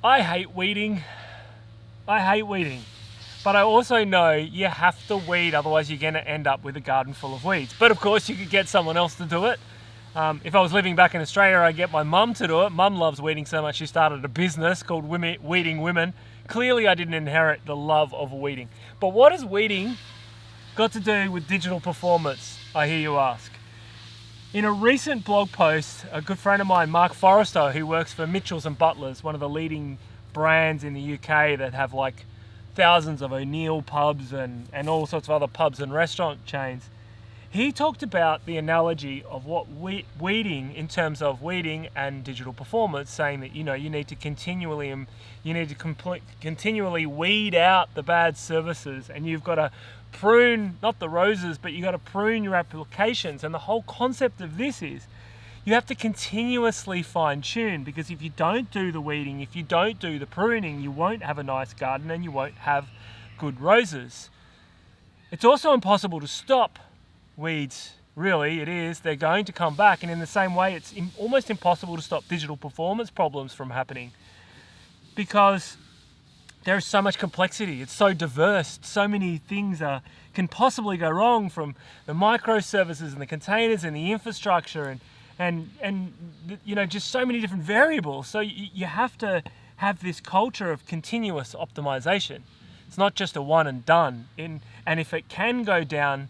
I hate weeding. I hate weeding. But I also know you have to weed, otherwise you're going to end up with a garden full of weeds. But of course you could get someone else to do it. If I was living back in Australia, I'd get my mum to do it. Mum loves weeding so much she started a business called Weeding Women. Clearly I didn't inherit the love of weeding. But what has weeding got to do with digital performance, I hear you ask? In a recent blog post, a good friend of mine, Mark Forrester, who works for Mitchells and Butlers, one of the leading brands in the UK that have like thousands of O'Neill pubs and all sorts of other pubs and restaurant chains, he talked about the analogy of what weeding, in terms of weeding and digital performance, saying that you need to continually weed out the bad services, and you've got to prune, not the roses, but you've got to prune your applications. And the whole concept of this is you have to continuously fine tune, because if you don't do the weeding, if you don't do the pruning, you won't have a nice garden and you won't have good roses. It's also impossible to stop weeds. Really, it is. They're going to come back, and in the same way it's almost impossible to stop digital performance problems from happening, because there's so much complexity. It's so diverse. So many things can possibly go wrong, from the microservices and the containers and the infrastructure and just so many different variables. So you have to have this culture of continuous optimization. It's not just a one and done. And if it can go down,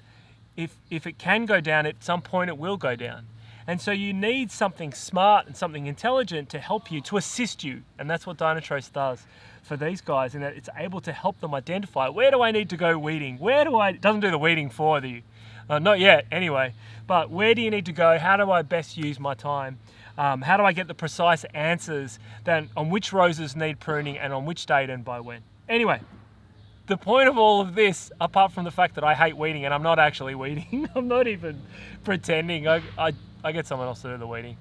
if it can go down, at some point it will go down. And so you need something smart and something intelligent to help you, to assist you. And that's what Dynatrace does for these guys, in that it's able to help them identify, where do I need to go weeding? It doesn't do the weeding for you. Not yet, anyway. But where do you need to go? How do I best use my time? How do I get the precise answers then on which roses need pruning and on which date and by when? Anyway, the point of all of this, apart from the fact that I hate weeding, and I'm not actually weeding, I'm not even pretending, I get someone else to do the weeding.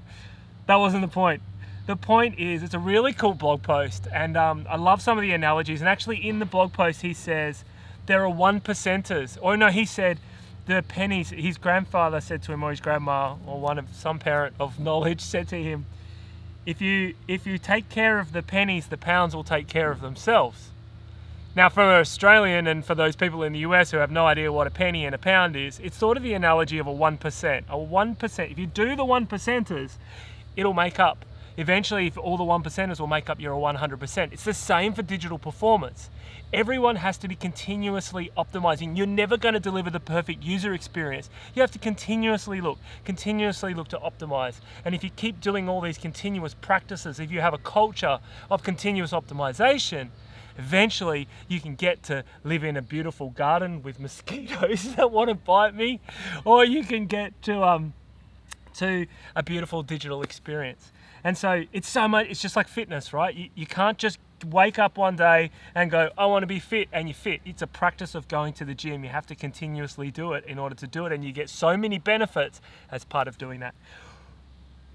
That wasn't the point. The point is, it's a really cool blog post, and I love some of the analogies. And actually in the blog post he says there are 1%ers, or no, he said the pennies, his grandfather said to him, or his grandma, or some parent of knowledge said to him, if you take care of the pennies, the pounds will take care of themselves. Now, for an Australian and for those people in the US who have no idea what a penny and a pound is, it's sort of the analogy of a 1%. A 1%, if you do the 1%ers, it'll make up. Eventually, if all the 1%ers will make up your 100%. It's the same for digital performance. Everyone has to be continuously optimizing. You're never going to deliver the perfect user experience. You have to continuously look to optimize. And if you keep doing all these continuous practices, if you have a culture of continuous optimization, eventually you can get to live in a beautiful garden with mosquitoes that want to bite me, or you can get to a beautiful digital experience. And so it's just like fitness, right? You can't just wake up one day and go, I want to be fit, and you're fit. It's a practice of going to the gym. You have to continuously do it in order to do it, and you get so many benefits as part of doing that.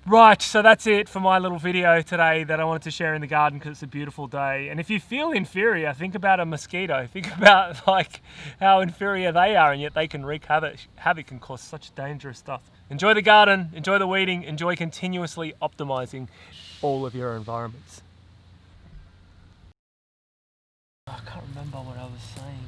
Right, so that's it for my little video today that I wanted to share in the garden, because it's a beautiful day. And if you feel inferior, think about a mosquito. Think about like how inferior they are, and yet they can wreak havoc and cause such dangerous stuff. Enjoy the garden, enjoy the weeding, enjoy continuously optimizing all of your environments. I can't remember what I was saying.